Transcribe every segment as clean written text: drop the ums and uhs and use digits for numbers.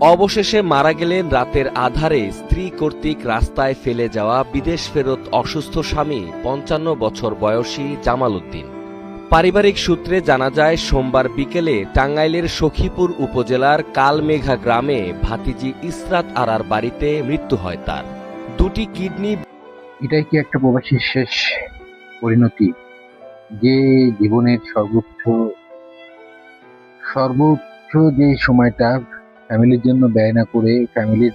অবশেষে মারা গেলেন রাতের আঁধারে স্ত্রী কর্তৃক রাস্তায় ফেলে যাওয়া বিদেশ ফেরত অসুস্থ স্বামী ৫৫ বছর বয়সী জামাল উদ্দিন। পারিবারিক সূত্রে জানা যায়, সোমবার বিকেলে টাঙ্গাইলের সখীপুর উপজেলার কালমেঘা গ্রামে ভাতিজি ইসরাত আরার বাড়িতে মৃত্যু হয় তার। দুটি কিডনি। এটাই কি একটা প্রবাসীর শেষ পরিণতি, যে জীবনের সর্বোচ্চ যে সময়টা ফ্যামিলির জন্য ব্যয় না করে ফ্যামিলির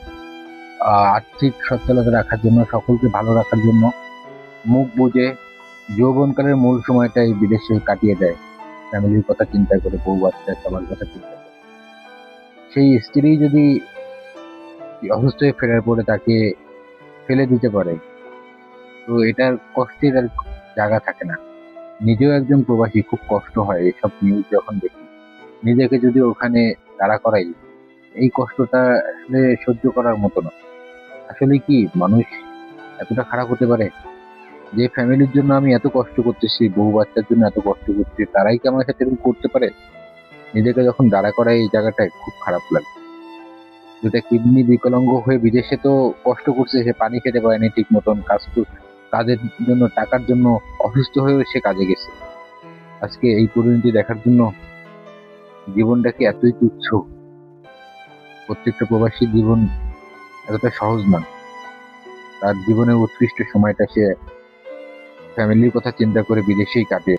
আর্থিক সচ্ছলতা রাখার জন্য, সকলকে ভালো রাখার জন্য মুখ বুজে যৌবনকালের মূল সময়টাই বিদেশে কাটিয়ে দেয় ফ্যামিলির কথা চিন্তা করে, বউ বাচ্চা সবার কথা চিন্তা করে। সেই স্ত্রী যদি অসুস্থ হয়ে ফেরার পরে তাকে ফেলে দিতে পারে, তো এটার কষ্টের আর জায়গা থাকে না। নিজেও একজন প্রবাসী, খুব কষ্ট হয় এসব নিউজ যখন দেখি। নিজেকে যদি ওখানে দাঁড়া করাই, এই কষ্টটা আসলে সহ্য করার মতো না। আসলে কি মানুষ এতটা খারাপ হতে পারে? যে ফ্যামিলির জন্য আমি এত কষ্ট করতেছি, বউ বাচ্চার জন্য এত কষ্ট করছি, তারাই কি আমার সাথে এরকম করতে পারে? নিজেকে যখন দাঁড়া করাই, এই জায়গাটায় খুব খারাপ লাগে। যেটা কিডনি বিকলাঙ্গ হয়ে বিদেশে তো কষ্ট করছে, সে পানি খেতে পারেনি ঠিক মতন, কাজের জন্য, টাকার জন্য অসুস্থ হয়েও সে কাজে গেছে। আজকে এই পরিণতি দেখার জন্য জীবনটা কি এতই তুচ্ছ? প্রত্যেকটা প্রবাসী জীবন এতটা সহজ না। তার জীবনের উৎকৃষ্ট সময়টা সে ফ্যামিলির কথা চিন্তা করে বিদেশেই কাটে।